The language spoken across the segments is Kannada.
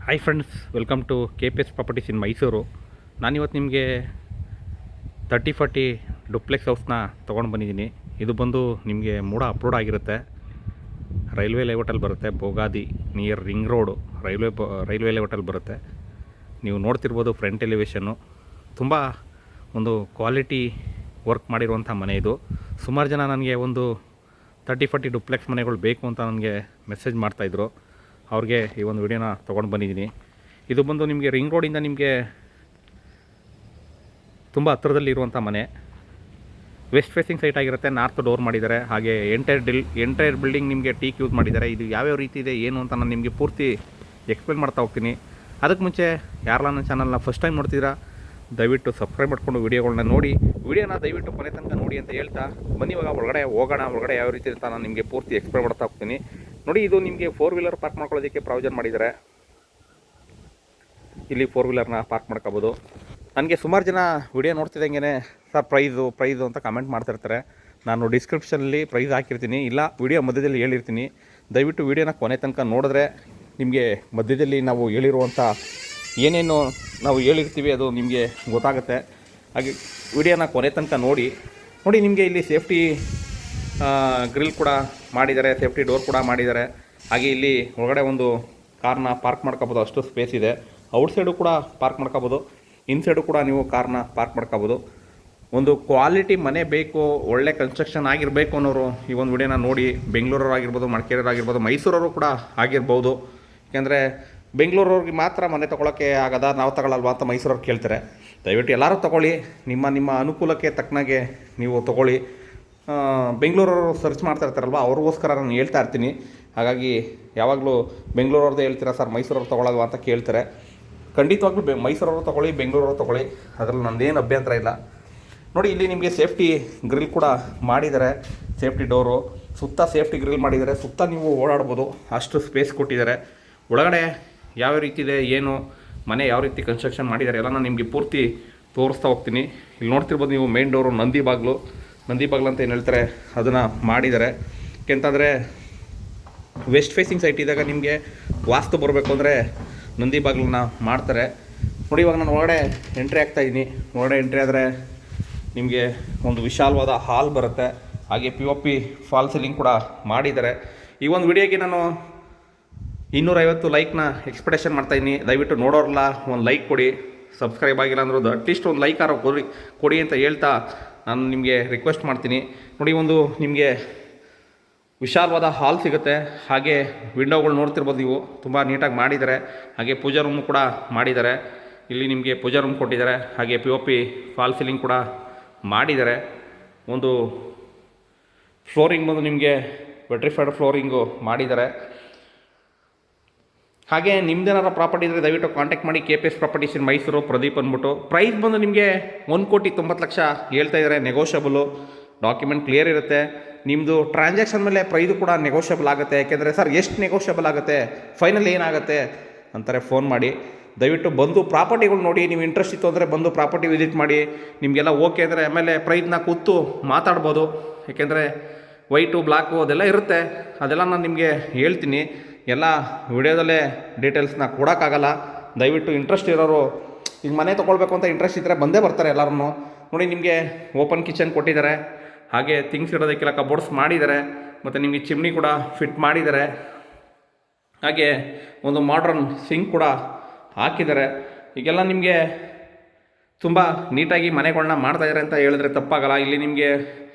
Hi friends, welcome to KPS properties in Mysuru. ನಾನಿವತ್ತು ನಿಮಗೆ 30-40 ಡುಪ್ಲೆಕ್ಸ್ ಹೌಸ್ನ ತೊಗೊಂಡು ಬಂದಿದ್ದೀನಿ. ಇದು ಬಂದು ನಿಮಗೆ ಮೂಡ ಅಪ್ಲೋಡ್ ಆಗಿರುತ್ತೆ. ರೈಲ್ವೆ ಲೇಔಟಲ್ಲಿ ಬರುತ್ತೆ. Bogadi near ring road railway ಲೇಔಟಲ್ಲಿ ಬರುತ್ತೆ. ನೀವು ನೋಡ್ತಿರ್ಬೋದು ಫ್ರಂಟ್ ಎಲಿವೇಷನ್ನು. ತುಂಬ ಒಂದು ಕ್ವಾಲಿಟಿ ವರ್ಕ್ ಮಾಡಿರುವಂಥ ಮನೆ ಇದು. ಸುಮಾರು ಜನ ನನಗೆ ಒಂದು 30-40 ಡುಪ್ಲೆಕ್ಸ್ ಮನೆಗಳು ಬೇಕು ಅಂತ ನನಗೆ ಮೆಸೇಜ್ ಮಾಡ್ತಾಯಿದ್ರು. ಅವ್ರಿಗೆ ಈ ಒಂದು ವಿಡಿಯೋನ ತೊಗೊಂಡು ಬಂದಿದ್ದೀನಿ. ಇದು ಬಂದು ನಿಮಗೆ ರಿಂಗ್ ರೋಡಿಂದ ನಿಮಗೆ ತುಂಬ ಹತ್ತಿರದಲ್ಲಿರುವಂಥ ಮನೆ. ವೆಸ್ಟ್ ಫೇಸಿಂಗ್ ಸೈಟ್ ಆಗಿರುತ್ತೆ. ನಾರ್ತ್ ಡೋರ್ ಮಾಡಿದ್ದಾರೆ. ಹಾಗೆ ಎಂಟೈರ್ ಬಿಲ್ಡಿಂಗ್ ನಿಮಗೆ ಟೀಕ್ ಯೂಸ್ ಮಾಡಿದ್ದಾರೆ. ಇದು ಯಾವ್ಯಾವ ರೀತಿ ಇದೆ ಏನು ಅಂತ ನಾನು ನಿಮಗೆ ಪೂರ್ತಿ ಎಕ್ಸ್ಪ್ಲೇನ್ ಮಾಡ್ತಾ ಹೋಗ್ತೀನಿ. ಅದಕ್ಕೆ ಮುಂಚೆ ಯಾರೆಲ್ಲ ನನ್ನ ಚಾನಲ್ನ ಫಸ್ಟ್ ಟೈಮ್ ನೋಡ್ತಿದ್ದೀರಾ, ದಯವಿಟ್ಟು ಸಬ್ಸ್ಕ್ರೈಬ್ ಮಾಡಿಕೊಂಡು ವಿಡಿಯೋಗಳನ್ನ ನೋಡಿ. ವಿಡಿಯೋನ ದಯವಿಟ್ಟು ಕೊನೆ ತನಕ ನೋಡಿ ಅಂತ ಹೇಳ್ತಾ ಬನ್ನಿ ಇವಾಗ ಒಳಗಡೆ ಹೋಗೋಣ. ಒಳಗಡೆ ಯಾವ ರೀತಿ ಅಂತ ನಾನು ನಿಮಗೆ ಪೂರ್ತಿ ಎಕ್ಸ್ಪ್ಲೇನ್ ಮಾಡ್ತಾ ಹೋಗ್ತೀನಿ. ನೋಡಿ, ಇದು ನಿಮಗೆ 4 ವೀಲರ್ ಪಾರ್ಕ್ ಮಾಡ್ಕೊಳ್ಳೋದಕ್ಕೆ ಪ್ರಾವಿಷನ್ ಮಾಡಿದ್ದಾರೆ. ಇಲ್ಲಿ 4 ವೀಲರ್ನ ಪಾರ್ಕ್ ಮಾಡ್ಕೋಬೋದು. ನನಗೆ ಸುಮಾರು ಜನ ವಿಡಿಯೋ ನೋಡ್ತಿದ್ದಂಗೆ ಸರ್ ಪ್ರೈಸು ಅಂತ ಕಮೆಂಟ್ ಮಾಡ್ತಿರ್ತಾರೆ. ನಾನು ಡಿಸ್ಕ್ರಿಪ್ಷನಲ್ಲಿ ಪ್ರೈಸ್ ಹಾಕಿರ್ತೀನಿ, ಇಲ್ಲ ವಿಡಿಯೋ ಮಧ್ಯದಲ್ಲಿ ಹೇಳಿರ್ತೀನಿ. ದಯವಿಟ್ಟು ವಿಡಿಯೋನ ಕೊನೆ ತನಕ ನೋಡಿದ್ರೆ ನಿಮಗೆ ಮಧ್ಯದಲ್ಲಿ ನಾವು ಹೇಳಿರುವಂಥ ಏನೇನು ನಾವು ಹೇಳಿರ್ತೀವಿ ಅದು ನಿಮಗೆ ಗೊತ್ತಾಗುತ್ತೆ. ಹಾಗೆ ವಿಡಿಯೋನ ಕೊನೆ ತನಕ ನೋಡಿ. ನಿಮಗೆ ಇಲ್ಲಿ ಸೇಫ್ಟಿ ಗ್ರಿಲ್ ಕೂಡ ಮಾಡಿದ್ದಾರೆ, ಸೇಫ್ಟಿ ಡೋರ್ ಕೂಡ ಮಾಡಿದ್ದಾರೆ. ಹಾಗೆ ಇಲ್ಲಿ ಒಳಗಡೆ ಒಂದು ಕಾರ್ನ ಪಾರ್ಕ್ ಮಾಡ್ಕೋಬೋದು, ಅಷ್ಟು ಸ್ಪೇಸ್ ಇದೆ. ಔಟ್ಸೈಡು ಕೂಡ ಪಾರ್ಕ್ ಮಾಡ್ಕೋಬೋದು, ಇನ್ಸೈಡು ಕೂಡ ನೀವು ಕಾರ್ನ ಪಾರ್ಕ್ ಮಾಡ್ಕೋಬೋದು. ಒಂದು ಕ್ವಾಲಿಟಿ ಮನೆ ಬೇಕು, ಒಳ್ಳೆ ಕನ್ಸ್ಟ್ರಕ್ಷನ್ ಆಗಿರಬೇಕು ಅನ್ನೋರು ಈ ಒಂದು ವಿಡಿಯೋನ ನೋಡಿ. ಬೆಂಗಳೂರವ್ರು ಆಗಿರ್ಬೋದು, ಮಡಿಕೇರಿಯವ್ರು ಆಗಿರ್ಬೋದು, ಮೈಸೂರವರು ಕೂಡ ಆಗಿರ್ಬೋದು. ಯಾಕೆಂದರೆ ಬೆಂಗಳೂರವ್ರಿಗೆ ಮಾತ್ರ ಮನೆ ತೊಗೊಳಕ್ಕೆ ಆಗದ, ನಾವು ತಗೊಳ್ಳಲ್ವಾ ಅಂತ ಮೈಸೂರವ್ರು ಕೇಳ್ತಾರೆ. ದಯವಿಟ್ಟು ಎಲ್ಲರೂ ತೊಗೊಳ್ಳಿ, ನಿಮ್ಮ ಅನುಕೂಲಕ್ಕೆ ತಕ್ಕನಾಗೆ ನೀವು ತೊಗೊಳ್ಳಿ. ಬೆಂಗಳೂರವರು ಸರ್ಚ್ ಮಾಡ್ತಾ ಇರ್ತಾರಲ್ವ, ಅವ್ರಿಗೋಸ್ಕರ ನಾನು ಹೇಳ್ತಾ ಇರ್ತೀನಿ. ಹಾಗಾಗಿ ಯಾವಾಗಲೂ ಬೆಂಗಳೂರವ್ರದ್ದೇ ಹೇಳ್ತೀರಾ ಸರ್, ಮೈಸೂರವ್ರು ತೊಗೊಳಲ್ವಾ ಅಂತ ಕೇಳ್ತಾರೆ. ಖಂಡಿತವಾಗ್ಲೂ ಮೈಸೂರವರು ತೊಗೊಳ್ಳಿ, ಬೆಂಗಳೂರವ್ರು ತೊಗೊಳ್ಳಿ, ಅದರಲ್ಲಿ ನಂದೇನು ಅಭ್ಯಂತರ ಇಲ್ಲ. ನೋಡಿ, ಇಲ್ಲಿ ನಿಮಗೆ ಸೇಫ್ಟಿ ಗ್ರಿಲ್ ಕೂಡ ಮಾಡಿದ್ದಾರೆ. ಸೇಫ್ಟಿ ಡೋರು ಸುತ್ತ ಸೇಫ್ಟಿ ಗ್ರಿಲ್ ಮಾಡಿದ್ದಾರೆ. ಸುತ್ತ ನೀವು ಓಡಾಡ್ಬೋದು, ಅಷ್ಟು ಸ್ಪೇಸ್ ಕೊಟ್ಟಿದ್ದಾರೆ. ಒಳಗಡೆ ಯಾವ ರೀತಿ ಇದೆ, ಏನು ಮನೆ ಯಾವ ರೀತಿ ಕನ್ಸ್ಟ್ರಕ್ಷನ್ ಮಾಡಿದ್ದಾರೆ ಎಲ್ಲ ನಾನು ನಿಮಗೆ ಪೂರ್ತಿ ತೋರಿಸ್ತಾ ಹೋಗ್ತೀನಿ. ಇಲ್ಲಿ ನೋಡ್ತಿರ್ಬೋದು ನೀವು, ಮೇನ್ ಡೋರು ನಂದಿ ಬಾಗಿಲು ಅಂತ ಏನು ಹೇಳ್ತಾರೆ ಅದನ್ನು ಮಾಡಿದ್ದಾರೆ. ಯಾಕೆಂತಂದರೆ ವೆಸ್ಟ್ ಫೇಸಿಂಗ್ ಸೈಟ್ ಇದ್ದಾಗ ನಿಮಗೆ ವಾಸ್ತು ಬರಬೇಕು ಅಂದರೆ ನಂದಿ ಬಾಗಿಲನ್ನ ಮಾಡ್ತಾರೆ. ನೋಡಿ, ಇವಾಗ ನಾನು ಒಳಗಡೆ ಎಂಟ್ರಿ ಆಗ್ತಾಯಿದ್ದೀನಿ. ಒಳಗಡೆ ಎಂಟ್ರಿ ಆದರೆ ನಿಮಗೆ ಒಂದು ವಿಶಾಲವಾದ ಹಾಲ್ ಬರುತ್ತೆ. ಹಾಗೆ POP ಫಾಲ್ ಸೀಲಿಂಗ್ ಕೂಡ ಮಾಡಿದ್ದಾರೆ. ಈ ಒಂದು ವಿಡಿಯೋಗೆ ನಾನು 250 ಲೈಕ್ನ ಎಕ್ಸ್ಪೆಕ್ಟೇಷನ್ ಮಾಡ್ತಾಯಿದ್ದೀನಿ. ದಯವಿಟ್ಟು ನೋಡೋರಲ್ಲ ಒಂದು ಲೈಕ್ ಕೊಡಿ. ಸಬ್ಸ್ಕ್ರೈಬ್ ಆಗಿಲ್ಲ ಅಂದರೂ ಅಟ್ಲೀಸ್ಟ್ ಒಂದು ಲೈಕ್ ಆರೋ ಕೊಡಿ ಅಂತ ಹೇಳ್ತಾ ನಾನು ನಿಮಗೆ ರಿಕ್ವೆಸ್ಟ್ ಮಾಡ್ತೀನಿ. ನೋಡಿ, ಒಂದು ನಿಮಗೆ ವಿಶಾಲವಾದ ಹಾಲ್ ಸಿಗುತ್ತೆ. ಹಾಗೆ ವಿಂಡೋಗಳು ನೋಡ್ತಿರ್ಬೋದು ನೀವು, ತುಂಬ ನೀಟಾಗಿ ಮಾಡಿದ್ದಾರೆ. ಹಾಗೆ ಪೂಜಾ ರೂಮು ಕೂಡ ಮಾಡಿದ್ದಾರೆ. ಇಲ್ಲಿ ನಿಮಗೆ ಪೂಜಾ ರೂಮ್ ಕೊಟ್ಟಿದ್ದಾರೆ. ಹಾಗೆ POP ಫಾಲ್ ಸೀಲಿಂಗ್ ಕೂಡ ಮಾಡಿದ್ದಾರೆ. ಒಂದು ಫ್ಲೋರಿಂಗ್ ಬಂದು ನಿಮಗೆ ವೆಟ್ರಿಫೈಡ್ ಫ್ಲೋರಿಂಗು ಮಾಡಿದ್ದಾರೆ. ಹಾಗೆ ನಿಮ್ದೇನಾರ ಪ್ರಾಪರ್ಟಿ ಇದ್ದರೆ ದಯವಿಟ್ಟು ಕಾಂಟ್ಯಾಕ್ಟ್ ಮಾಡಿ. KPS properties in Mysuru, Pradeep ಅಂದ್ಬಿಟ್ಟು. ಪ್ರೈಸ್ ಬಂದು ನಿಮಗೆ 1,90,00,000 ಹೇಳ್ತಾ ಇದ್ದಾರೆ. ನೆಗೋಷಿಯಬಲು, ಡಾಕ್ಯುಮೆಂಟ್ ಕ್ಲಿಯರ್ ಇರುತ್ತೆ. ನಿಮ್ಮದು ಟ್ರಾನ್ಸಾಕ್ಷನ್ ಮೇಲೆ ಪ್ರೈಸು ಕೂಡ ನೆಗೋಷಿಯಬಲ್ ಆಗುತ್ತೆ. ಯಾಕೆಂದರೆ ಸರ್ ಎಷ್ಟು ನೆಗೋಷಿಯಬಲ್ ಆಗುತ್ತೆ, ಫೈನಲ್ ಏನಾಗುತ್ತೆ ಅಂತಾರೆ ಫೋನ್ ಮಾಡಿ. ದಯವಿಟ್ಟು ಬಂದು ಪ್ರಾಪರ್ಟಿಗಳು ನೋಡಿ. ನೀವು ಇಂಟ್ರೆಸ್ಟ್ ಇತ್ತು ಅಂದರೆ ಬಂದು ಪ್ರಾಪರ್ಟಿ ವಿಸಿಟ್ ಮಾಡಿ. ನಿಮಗೆಲ್ಲ ಓಕೆ ಅಂದರೆ ಆಮೇಲೆ ಪ್ರೈಸ್ನ ಕೂತು ಮಾತಾಡ್ಬೋದು. ಯಾಕೆಂದರೆ ವೈಟು ಬ್ಲ್ಯಾಕು ಅದೆಲ್ಲ ಇರುತ್ತೆ. ಅದೆಲ್ಲ ನಾನು ನಿಮಗೆ ಹೇಳ್ತೀನಿ. ಎಲ್ಲ ವಿಡಿಯೋದಲ್ಲೇ ಡೀಟೇಲ್ಸ್ನ ಕೊಡೋಕ್ಕಾಗಲ್ಲ. ದಯವಿಟ್ಟು ಇಂಟ್ರೆಸ್ಟ್ ಇರೋರು, ಈಗ ಮನೆ ತೊಗೊಳ್ಬೇಕು ಅಂತ ಇಂಟ್ರೆಸ್ಟ್ ಇದ್ದರೆ ಬಂದೇ ಬರ್ತಾರೆ ಎಲ್ಲರೂ. ನೋಡಿ, ನಿಮಗೆ ಓಪನ್ ಕಿಚನ್ ಕೊಟ್ಟಿದ್ದಾರೆ. ಹಾಗೆ ಥಿಂಗ್ಸ್ ಇಡೋದಕ್ಕೆಲ್ಲ ಕಬೋರ್ಡ್ಸ್ ಮಾಡಿದ್ದಾರೆ. ಮತ್ತು ನಿಮಗೆ ಚಿಮ್ನಿ ಕೂಡ ಫಿಟ್ ಮಾಡಿದ್ದಾರೆ. ಹಾಗೆ ಒಂದು ಮಾಡ್ರನ್ ಸಿಂಕ್ ಕೂಡ ಹಾಕಿದ್ದಾರೆ. ಈಗೆಲ್ಲ ನಿಮಗೆ ತುಂಬ ನೀಟಾಗಿ ಮನೆಗಳನ್ನ ಮಾಡ್ತಾಯಿದ್ದಾರೆ ಅಂತ ಹೇಳಿದ್ರೆ ತಪ್ಪಾಗಲ್ಲ. ಇಲ್ಲಿ ನಿಮಗೆ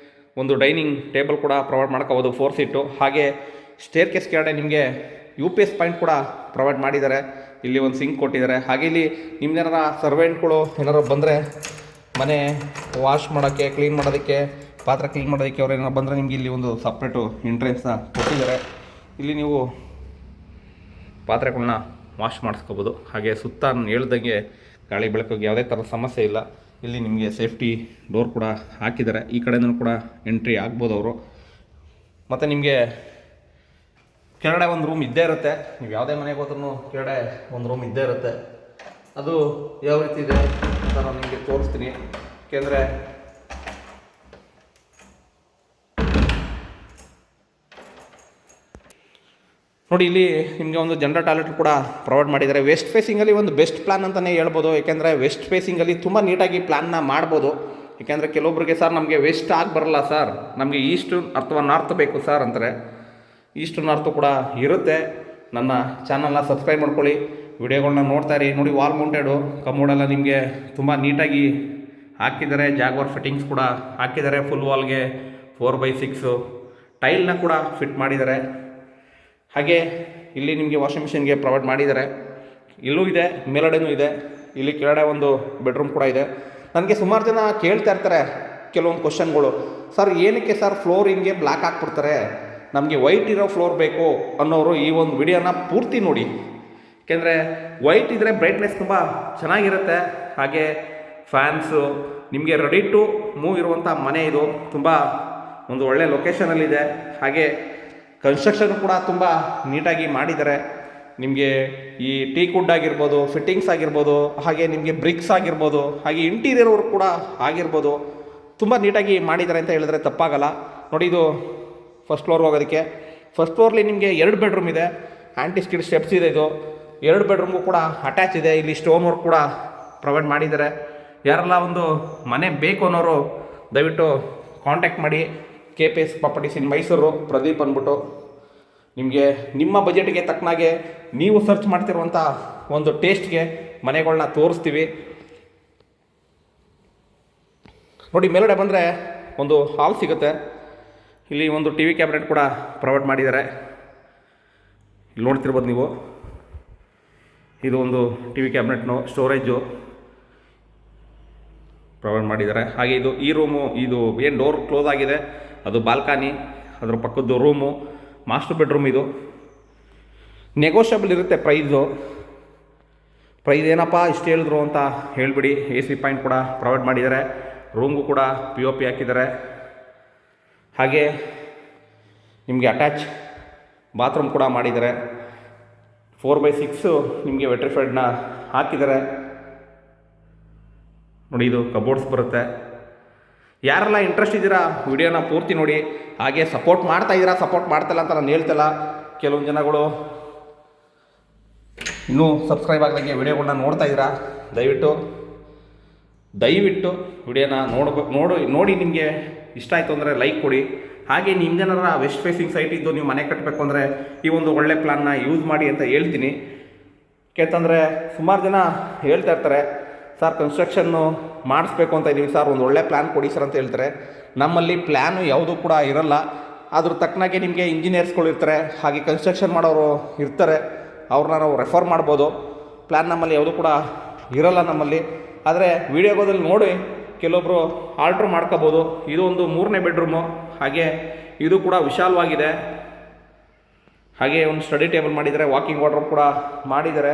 ಒಂದು ಡೈನಿಂಗ್ ಟೇಬಲ್ ಕೂಡ ಪ್ರೊವೈಡ್ ಮಾಡ್ಕೋಬೋದು, 4 ಸೀಟು. ಹಾಗೆ ಸ್ಟೇರ್ ಕೇಸ್ ಕೆಳಗಡೆ ನಿಮಗೆ UPS ಪಾಯಿಂಟ್ ಕೂಡ ಪ್ರೊವೈಡ್ ಮಾಡಿದ್ದಾರೆ. ಇಲ್ಲಿ ಒಂದು ಸಿಂಕ್ ಕೊಟ್ಟಿದ್ದಾರೆ. ಹಾಗೆ ಇಲ್ಲಿ ನಿಮ್ದೇನಾರ ಸರ್ವೆಂಟ್ಗಳು ಏನಾರು ಬಂದರೆ ಮನೆ ವಾಶ್ ಮಾಡೋಕ್ಕೆ, ಕ್ಲೀನ್ ಮಾಡೋದಕ್ಕೆ, ಪಾತ್ರೆ ಕ್ಲೀನ್ ಮಾಡೋದಕ್ಕೆ ಅವ್ರು ಏನಾರು ಬಂದರೆ ನಿಮಗೆ ಇಲ್ಲಿ ಒಂದು ಸಪ್ರೇಟು ಎಂಟ್ರೆನ್ಸ್ನ ಕೊಟ್ಟಿದ್ದಾರೆ. ಇಲ್ಲಿ ನೀವು ಪಾತ್ರೆಗಳನ್ನ ವಾಶ್ ಮಾಡಿಸ್ಕೋಬೋದು. ಹಾಗೆ ಸುತ್ತ ನಾನು ಹೇಳ್ದಂಗೆ ಗಾಳಿ ಬೆಳಕಿಗೆ ಯಾವುದೇ ಥರದ ಸಮಸ್ಯೆ ಇಲ್ಲ. ಇಲ್ಲಿ ನಿಮಗೆ ಸೇಫ್ಟಿ ಡೋರ್ ಕೂಡ ಹಾಕಿದ್ದಾರೆ. ಈ ಕಡೆಯೂ ಕೂಡ ಎಂಟ್ರಿ ಆಗ್ಬೋದು ಅವರು. ಮತ್ತು ನಿಮಗೆ ಕೆಳಗಡೆ ಒಂದು ರೂಮ್ ಇದ್ದೇ ಇರುತ್ತೆ. ನೀವು ಯಾವುದೇ ಮನೆಗೆ ಹೋದ್ರೂ ಕೆಳಗಡೆ ಒಂದು ರೂಮ್ ಇದ್ದೇ ಇರುತ್ತೆ. ಅದು ಯಾವ ರೀತಿ ಇದೆ ಅಂತ ನಾನು ನಿಮಗೆ ತೋರಿಸ್ತೀನಿ. ಏಕೆಂದರೆ ನೋಡಿ ಇಲ್ಲಿ ನಿಮಗೆ ಒಂದು ಜನರಲ್ ಟಾಯ್ಲೆಟ್ ಕೂಡ ಪ್ರೊವೈಡ್ ಮಾಡಿದ್ದಾರೆ. ವೆಸ್ಟ್ ಫೇಸಿಂಗಲ್ಲಿ ಒಂದು ಬೆಸ್ಟ್ ಪ್ಲ್ಯಾನ್ ಅಂತಲೇ ಹೇಳ್ಬೋದು. ಏಕೆಂದರೆ ವೆಸ್ಟ್ ಫೇಸಿಂಗಲ್ಲಿ ತುಂಬ ನೀಟಾಗಿ ಪ್ಲ್ಯಾನ್ನ ಮಾಡ್ಬೋದು. ಏಕೆಂದರೆ ಕೆಲವೊಬ್ಬರಿಗೆ ಸರ್ ನಮಗೆ ವೆಸ್ಟ್ ಆಗಿ ಬರಲ್ಲ ಸರ್, ನಮಗೆ ಈಸ್ಟು ಅಥವಾ ನಾರ್ತ್ ಬೇಕು ಸರ್ ಅಂತಾರೆ. ಈಸ್ಟು ನಾರ್ತು ಕೂಡ ಇರುತ್ತೆ. ನನ್ನ ಚಾನಲ್ನ ಸಬ್ಸ್ಕ್ರೈಬ್ ಮಾಡ್ಕೊಳ್ಳಿ, ವಿಡಿಯೋಗಳನ್ನ ನೋಡ್ತಾ ಇರಿ. ನೋಡಿ ವಾಲ್ ಮೌಂಟೆಡು ಕಮೋಡೆಲ್ಲ ನಿಮಗೆ ತುಂಬ ನೀಟಾಗಿ ಹಾಕಿದ್ದಾರೆ. ಜಾಗ್ವಾರ್ ಫಿಟ್ಟಿಂಗ್ಸ್ ಕೂಡ ಹಾಕಿದ್ದಾರೆ. ಫುಲ್ ವಾಲ್ಗೆ 4x6 ಟೈಲ್ನ ಕೂಡ ಫಿಟ್ ಮಾಡಿದ್ದಾರೆ. ಹಾಗೆ ಇಲ್ಲಿ ನಿಮಗೆ ವಾಷಿಂಗ್ ಮಿಷಿನ್ಗೆ ಪ್ರೊವೈಡ್ ಮಾಡಿದ್ದಾರೆ. ಇಲ್ಲೂ ಇದೆ, ಮೇಲ್ಗಡೆನೂ ಇದೆ. ಇಲ್ಲಿ ಕೆಳಗಡೆ ಒಂದು ಬೆಡ್ರೂಮ್ ಕೂಡ ಇದೆ. ನನಗೆ ಸುಮಾರು ಜನ ಕೇಳ್ತಾ ಇರ್ತಾರೆ ಕೆಲವೊಂದು ಕ್ವಶನ್ಗಳು, ಸರ್ ಏನಕ್ಕೆ ಸರ್ ಫ್ಲೋರ್ ಹಿಂಗೆ ಬ್ಲ್ಯಾಕ್ ಹಾಕ್ಬಿಡ್ತಾರೆ, ನಮಗೆ ವೈಟ್ ಇರೋ ಫ್ಲೋರ್ ಬೇಕು ಅನ್ನೋರು ಈ ಒಂದು ವಿಡಿಯೋನ ಪೂರ್ತಿ ನೋಡಿ. ಏಕೆಂದರೆ ವೈಟ್ ಇದ್ದರೆ ಬ್ರೈಟ್ನೆಸ್ ತುಂಬ ಚೆನ್ನಾಗಿರುತ್ತೆ. ಹಾಗೆ ಫ್ಯಾನ್ಸು ನಿಮಗೆ ರೆಡಿ ಟು ಮೂವ್ ಇರುವಂಥ ಮನೆ ಇದು. ತುಂಬ ಒಂದು ಒಳ್ಳೆ ಲೊಕೇಶನಲ್ಲಿದೆ. ಹಾಗೆ ಕನ್ಸ್ಟ್ರಕ್ಷನ್ ಕೂಡ ತುಂಬ ನೀಟಾಗಿ ಮಾಡಿದ್ದಾರೆ. ನಿಮಗೆ ಈ ಟೀಕ್ ವುಡ್ ಆಗಿರ್ಬೋದು, ಫಿಟ್ಟಿಂಗ್ಸ್ ಆಗಿರ್ಬೋದು, ಹಾಗೆ ನಿಮಗೆ ಬ್ರಿಕ್ಸ್ ಆಗಿರ್ಬೋದು, ಹಾಗೆ ಇಂಟೀರಿಯರ್ ವರ್ಕ್ ಕೂಡ ಆಗಿರ್ಬೋದು, ತುಂಬ ನೀಟಾಗಿ ಮಾಡಿದ್ದಾರೆ ಅಂತ ಹೇಳಿದ್ರೆ ತಪ್ಪಾಗಲ್ಲ. ನೋಡಿ ಇದು ಫಸ್ಟ್ ಫ್ಲೋರ್ಗೆ ಹೋಗೋದಕ್ಕೆ. ಫಸ್ಟ್ ಫ್ಲೋರ್ಲಿ ನಿಮಗೆ 2 ಬೆಡ್ರೂಮ್ ಇದೆ. ಆ್ಯಂಟಿ ಸ್ಕಿಡ್ ಸ್ಟೆಪ್ಸ್ ಇದೆ. ಇದು 2 ಬೆಡ್ರೂಮ್ಗೂ ಕೂಡ ಅಟ್ಯಾಚ್ ಇದೆ. ಇಲ್ಲಿ ಸ್ಟೋನ್ ವರ್ಕ್ ಕೂಡ ಪ್ರೊವೈಡ್ ಮಾಡಿದ್ದಾರೆ. ಯಾರೆಲ್ಲ ಒಂದು ಮನೆ ಬೇಕು ಅನ್ನೋರು ದಯವಿಟ್ಟು ಕಾಂಟ್ಯಾಕ್ಟ್ ಮಾಡಿ. KPS properties in Mysuru, Pradeep ಅಂದ್ಬಿಟ್ಟು. ನಿಮಗೆ ನಿಮ್ಮ ಬಜೆಟ್ಗೆ ತಕ್ಕನಾಗೆ ನೀವು ಸರ್ಚ್ ಮಾಡ್ತಿರುವಂಥ ಒಂದು ಟೇಸ್ಟ್ಗೆ ಮನೆಗಳನ್ನ ತೋರಿಸ್ತೀವಿ. ನೋಡಿ ಮೇಲ್ಗಡೆ ಬಂದರೆ ಒಂದು ಹಾಲ್ ಸಿಗುತ್ತೆ. ಇಲ್ಲಿ ಒಂದು TV ಕ್ಯಾಬಿನೆಟ್ ಕೂಡ ಪ್ರೊವೈಡ್ ಮಾಡಿದ್ದಾರೆ. ಇಲ್ಲಿ ನೋಡ್ತಿರ್ಬೋದು ನೀವು. ಇದು ಒಂದು TV ಕ್ಯಾಬಿನೆಟ್ನು ಸ್ಟೋರೇಜು ಪ್ರೊವೈಡ್ ಮಾಡಿದ್ದಾರೆ. ಹಾಗೆ ಇದು ಈ ರೂಮು, ಇದು ಏನು ಡೋರ್ ಕ್ಲೋಸ್ ಆಗಿದೆ ಅದು ಬಾಲ್ಕನಿ, ಅದರ ಪಕ್ಕದ್ದು ರೂಮು, ಮಾಸ್ಟರ್ ಬೆಡ್ರೂಮ್. ಇದು ನೆಗೋಷಿಯಬಲ್ ಇರುತ್ತೆ ಪ್ರೈಸ್ ಏನಪ್ಪ ಇಷ್ಟು ಹೇಳಿದ್ರು ಅಂತ ಹೇಳಿಬಿಡಿ. AC ಪಾಯಿಂಟ್ ಕೂಡ ಪ್ರೊವೈಡ್ ಮಾಡಿದ್ದಾರೆ. ರೂಮ್ಗೂ ಕೂಡ POP ಹಾಕಿದ್ದಾರೆ. ಹಾಗೆ ನಿಮಗೆ ಅಟ್ಯಾಚ್ ಬಾತ್ರೂಮ್ ಕೂಡ ಮಾಡಿದ್ದಾರೆ. 4x6 ನಿಮಗೆ ವೆಟ್ರಿಫೈಡ್ನ ಹಾಕಿದ್ದಾರೆ. ನೋಡಿ ಇದು ಕಬೋರ್ಡ್ಸ್ ಬರುತ್ತೆ. ಯಾರೆಲ್ಲ ಇಂಟ್ರೆಸ್ಟ್ ಇದ್ದೀರಾ ವಿಡಿಯೋನ ಪೂರ್ತಿ ನೋಡಿ. ಹಾಗೆ ಸಪೋರ್ಟ್ ಮಾಡ್ತಾಯಿದ್ದೀರಾ, ಸಪೋರ್ಟ್ ಮಾಡ್ತಾಯಿಲ್ಲ ಅಂತ ನಾನು ಹೇಳ್ತಿಲ್ಲ. ಕೆಲವೊಂದು ಜನಗಳು ಇನ್ನೂ ಸಬ್ಸ್ಕ್ರೈಬ್ ಆಗದಂಗೆ ವಿಡಿಯೋಗಳನ್ನ ನೋಡ್ತಾ ಇದ್ದೀರಾ. ದಯವಿಟ್ಟು ವಿಡಿಯೋನ ನೋಡಿ ನಿಮಗೆ ಇಷ್ಟ ಆಯಿತು ಅಂದರೆ ಲೈಕ್ ಕೊಡಿ. ಹಾಗೆ ನಿಮ್ದೇನಾರ ವೆಸ್ಟ್ ಫೇಸಿಂಗ್ ಸೈಟ್ ಇದ್ದು ನೀವು ಮನೆ ಕಟ್ಟಬೇಕು ಅಂದರೆ ಈ ಒಂದು ಒಳ್ಳೆ ಪ್ಲ್ಯಾನ್ನ ಯೂಸ್ ಮಾಡಿ ಅಂತ ಹೇಳ್ತೀನಿ. ಯಾಕೆಂತಂದರೆ ಸುಮಾರು ಜನ ಹೇಳ್ತಾ ಇರ್ತಾರೆ, ಸರ್ ಕನ್ಸ್ಟ್ರಕ್ಷನ್ನು ಮಾಡಿಸ್ಬೇಕು ಅಂತ ಇದ್ದೀವಿ ಸರ್, ಒಂದು ಒಳ್ಳೆ ಪ್ಲ್ಯಾನ್ ಕೊಡಿ ಸರ್ ಅಂತ ಹೇಳ್ತಾರೆ. ನಮ್ಮಲ್ಲಿ ಪ್ಲ್ಯಾನು ಯಾವುದೂ ಕೂಡ ಇರಲ್ಲ. ಅದ್ರ ತಕ್ಕನಾಗೆ ನಿಮಗೆ ಇಂಜಿನಿಯರ್ಸ್ಗಳು ಇರ್ತಾರೆ, ಹಾಗೆ ಕನ್ಸ್ಟ್ರಕ್ಷನ್ ಮಾಡೋರು ಇರ್ತಾರೆ. ಅವ್ರನ್ನ ನಾವು ರೆಫರ್ ಮಾಡ್ಬೋದು. ಪ್ಲ್ಯಾನ್ ನಮ್ಮಲ್ಲಿ ಯಾವುದೂ ಕೂಡ ಇರಲ್ಲ ನಮ್ಮಲ್ಲಿ. ಆದರೆ ವೀಡಿಯೋದಲ್ಲಿ ನೋಡಿ ಕೆಲವೊಬ್ಬರು ಆಲ್ಟ್ರ್ ಮಾಡ್ಕೋಬೋದು. ಇದು ಒಂದು 3ನೇ ಬೆಡ್ರೂಮು. ಹಾಗೆ ಇದು ಕೂಡ ವಿಶಾಲವಾಗಿದೆ. ಹಾಗೆ ಒಂದು ಸ್ಟಡಿ ಟೇಬಲ್ ಮಾಡಿದ್ದಾರೆ. ವಾಕಿಂಗ್ ವಾರ್ಡ್ರೋಬ್ ಕೂಡ ಮಾಡಿದ್ದಾರೆ.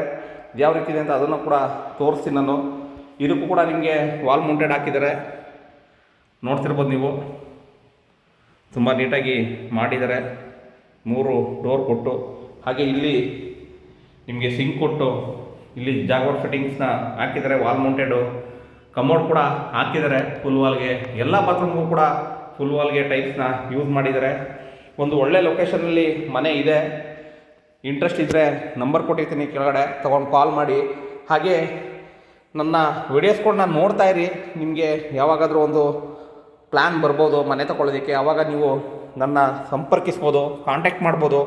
ಯಾವ ರೀತಿ ಇದೆ ಅಂತ ಅದನ್ನು ಕೂಡ ತೋರಿಸ್ತೀನಿ ನಾನು. ಇದಕ್ಕೂ ಕೂಡ ನಿಮಗೆ ವಾಲ್ ಮೌಂಟೆಡ್ ಹಾಕಿದ್ದಾರೆ. ನೋಡ್ತಿರ್ಬೋದು ನೀವು. ತುಂಬ ನೀಟಾಗಿ ಮಾಡಿದ್ದಾರೆ. 3 ಡೋರ್ ಕೊಟ್ಟು, ಹಾಗೆ ಇಲ್ಲಿ ನಿಮಗೆ ಸಿಂಕ್ ಕೊಟ್ಟು, ಇಲ್ಲಿ ಜಾಗ್ವಾರ್ ಫಿಟ್ಟಿಂಗ್ಸ್ನ ಹಾಕಿದ್ದಾರೆ. ವಾಲ್ ಮೌಂಟೆಡು ಕಮೋಡ್ ಕೂಡ ಹಾಕಿದ್ದಾರೆ ಫುಲ್ ವಾಲ್ಗೆ. ಎಲ್ಲ ಬಾತ್ರೂಮ್ಗೂ ಕೂಡ ಫುಲ್ ವಾಲ್ಗೆ ಟೈಲ್ಸ್ನ ಯೂಸ್ ಮಾಡಿದ್ದಾರೆ. ಒಂದು ಒಳ್ಳೆ ಲೊಕೇಶನಲ್ಲಿ ಮನೆ ಇದೆ. ಇಂಟ್ರೆಸ್ಟ್ ಇದ್ದರೆ ನಂಬರ್ ಕೊಟ್ಟಿರ್ತೀನಿ ಕೆಳಗಡೆ, ತೊಗೊಂಡು ಕಾಲ್ ಮಾಡಿ. ಹಾಗೆ ನನ್ನ ವಿಡಿಯೋಸ್ಗಳನ್ನ ನೋಡ್ತಾ ಇರಿ. ನಿಮಗೆ ಯಾವಾಗಾದರೂ ಒಂದು ಪ್ಲ್ಯಾನ್ ಬರ್ಬೋದು ಮನೆ ತಗೊಳ್ಳೋದಕ್ಕೆ, ಆವಾಗ ನೀವು ನನ್ನ ಸಂಪರ್ಕಿಸ್ಬೋದು, ಕಾಂಟ್ಯಾಕ್ಟ್ ಮಾಡ್ಬೋದು.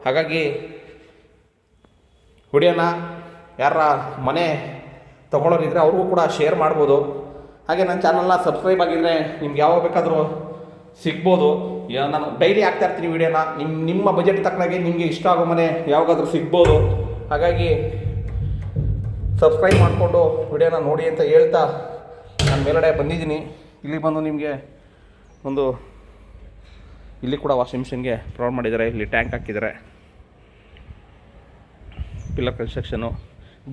ಹಾಗಾಗಿ ವಿಡಿಯೋನ ಯಾರ ಮನೆ ತೊಗೊಳ್ಳೋರಿದ್ರೆ ಅವ್ರಿಗೂ ಕೂಡ ಶೇರ್ ಮಾಡ್ಬೋದು. ಹಾಗೆ ನನ್ನ ಚಾನಲ್ನ ಸಬ್ಸ್ಕ್ರೈಬ್ ಆಗಿದ್ದರೆ ನಿಮ್ಗೆ ಯಾವಾಗ ಬೇಕಾದರೂ ಸಿಗ್ಬೋದು. ನಾನು ಡೈಲಿ ಹಾಕ್ತಾ ಇರ್ತೀನಿ ವಿಡಿಯೋನ. ನಿಮ್ಮ ಬಜೆಟ್ ತಕ್ಕನಾಗೆ ನಿಮಗೆ ಇಷ್ಟ ಆಗೋ ಮನೆ ಯಾವಾಗಾದರೂ ಸಿಗ್ಬೋದು. ಹಾಗಾಗಿ ಸಬ್ಸ್ಕ್ರೈಬ್ ಮಾಡಿಕೊಂಡು ವಿಡಿಯೋನ ನೋಡಿ ಅಂತ ಹೇಳ್ತಾ ನಾನು ಮೇಲ್ಗಡೆ ಬಂದಿದ್ದೀನಿ. ಇಲ್ಲಿ ಬಂದು ನಿಮಗೆ ಇಲ್ಲಿ ಕೂಡ ವಾಷಿಂಗ್ ಮಿಷಿನ್ಗೆ ಪ್ರೊವೈಡ್ ಮಾಡಿದ್ದಾರೆ. ಇಲ್ಲಿ ಟ್ಯಾಂಕ್ ಹಾಕಿದ್ದಾರೆ. ಪಿಲ್ಲರ್ ಕನ್ಸ್ಟ್ರಕ್ಷನು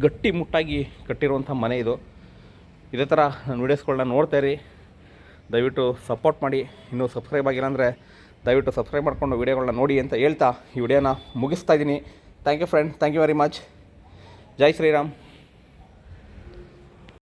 ಗಟ್ಟಿ ಮುಟ್ಟಾಗಿ ಕಟ್ಟಿರುವಂಥ ಮನೆ ಇದು. ಇದೇ ಥರ ನನ್ನ ವೀಡಿಯೋಸ್ಗಳನ್ನ ನೋಡ್ತಾ ಇರಿ. ದಯವಿಟ್ಟು ಸಪೋರ್ಟ್ ಮಾಡಿ. ಇನ್ನೂ ಸಬ್ಸ್ಕ್ರೈಬ್ ಆಗಿಲ್ಲ ಅಂದರೆ ದಯವಿಟ್ಟು ಸಬ್ಸ್ಕ್ರೈಬ್ ಮಾಡಿಕೊಂಡು ವೀಡಿಯೋಗಳನ್ನ ನೋಡಿ ಅಂತ ಹೇಳ್ತಾ ಈ ವಿಡಿಯೋನ ಮುಗಿಸ್ತಾ ಇದ್ದೀನಿ. Thank you friend, thank you very much. ಜೈ ಶ್ರೀರಾಮ್.